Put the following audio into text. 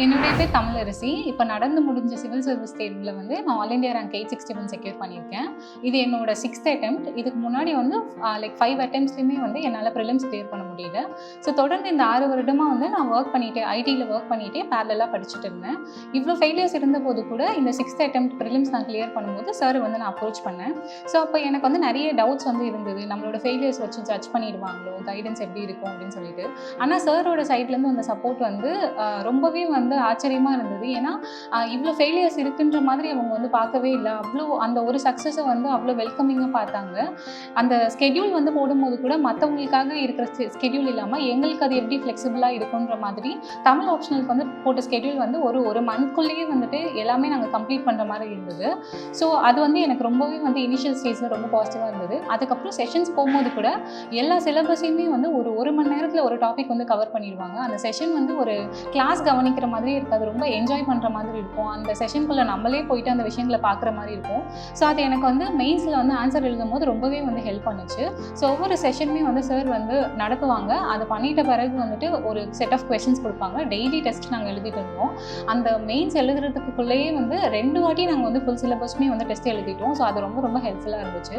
என்னுடைய பேர் தமிழரசி. இப்போ நடந்து முடிஞ்ச சிவில் சர்வீஸ் தேர்வில் வந்து நான் ஆல் இண்டியா ரேங்க் 861 செக்யூர் பண்ணியிருக்கேன். இது என்னோட 6th அட்டெம்ப்ட். இதுக்கு முன்னாடி வந்து லைக் 5 அட்டெம்ப்ட்ஸ்லையுமே வந்து என்னால் ப்ரிலிம்ஸ் கிளியர் பண்ண முடியல. ஸோ தொடர்ந்து இந்த 6 வருடமாக வந்து நான் ஒர்க் பண்ணிகிட்டே ஐடியில் ஒர்க் பண்ணிகிட்டே பேரலாக படிச்சுட்டு இருந்தேன். இவ்வளோ ஃபெயிலியர்ஸ் இருந்தபோது கூட இந்த 6th அட்டெம்ப்ட் ப்ரிலிம்ஸ் நான் கிளியர் பண்ணும்போது சார் வந்து நான் அப்ரோச் பண்ணேன். ஸோ அப்போ எனக்கு வந்து நிறைய டவுட்ஸ் வந்து இருந்தது. நம்மளோட ஃபெயிலியர்ஸ் வச்சு ஜட்ஜ் பண்ணிடுவாங்களோ, கைடன்ஸ் எப்படி இருக்கும் அப்படின்னு சொல்லிட்டு. ஆனால் சாரோட சைட்லேருந்து அந்த சப்போர்ட் வந்து ரொம்பவே வந்து ஆச்சரியமாக இருந்தது. ஏன்னா இவ்வளோ ஃபெயிலியர்ஸ் இருக்குன்ற மாதிரி அவங்க வந்து பார்க்கவே இல்லை. அவ்வளோ அந்த ஒரு சக்ஸஸை வந்து அவ்வளோ வெல்கமிங்காக பார்த்தாங்க. அந்த ஸ்கெடியூல் வந்து போடும்போது கூட மற்றவங்களுக்காக இருக்கிற ஸ்கெடியூல் இல்லாமல் எங்களுக்கு அது எப்படி ஃப்ளெக்சிபிளாக இருக்குன்ற மாதிரி தமிழ் ஆப்ஷனலுக்கு வந்து போட்ட ஸ்கெடியூல் வந்து ஒரு மந்த்குள்ளேயே வந்துட்டு எல்லாமே நாங்கள் கம்ப்ளீட் பண்ணுற மாதிரி இருந்தது. ஸோ அது வந்து எனக்கு ரொம்பவே வந்து இனிஷியல் ஸ்டேஜில் ரொம்ப பாசிட்டிவாக இருந்தது. அதுக்கப்புறம் செஷன்ஸ் போகும்போது கூட எல்லா சிலபஸையுமே வந்து ஒரு மணி நேரத்தில் ஒரு டாபிக் வந்து கவர் பண்ணிடுவாங்க. அந்த செஷன் வந்து ஒரு கிளாஸ் கவனிக்கிற மாதிரி இருக்காது, ரொம்ப என்ஜாய் பண்ணுற மாதிரி இருக்கும். அந்த செஷனுக்குள்ளே நம்மளே போயிட்டு அந்த விஷயங்களை பார்க்குற மாதிரி இருக்கும். ஸோ அது எனக்கு வந்து மெயின்ஸில் வந்து ஆன்சர் எழுதும் போது ரொம்பவே வந்து ஹெல்ப் பண்ணுச்சு. ஸோ ஒவ்வொரு செஷனுமே வந்து சார் வந்து நடத்துவாங்க. அதை பண்ணிட்ட பிறகு வந்துட்டு ஒரு செட் ஆஃப் கொஸ்டின்ஸ் கொடுப்பாங்க. டெய்லி டெஸ்ட் நாங்கள் எழுதிட்டு இருந்தோம். அந்த மெயின்ஸ் எழுதுறதுக்குள்ளேயே வந்து 2 வாட்டி நாங்கள் வந்து ஃபுல் சிலபஸ்மே வந்து டெஸ்ட் எழுதிட்டோம். ஸோ அது ரொம்ப ரொம்ப ஹெல்ப்ஃபுல்லாக இருந்துச்சு.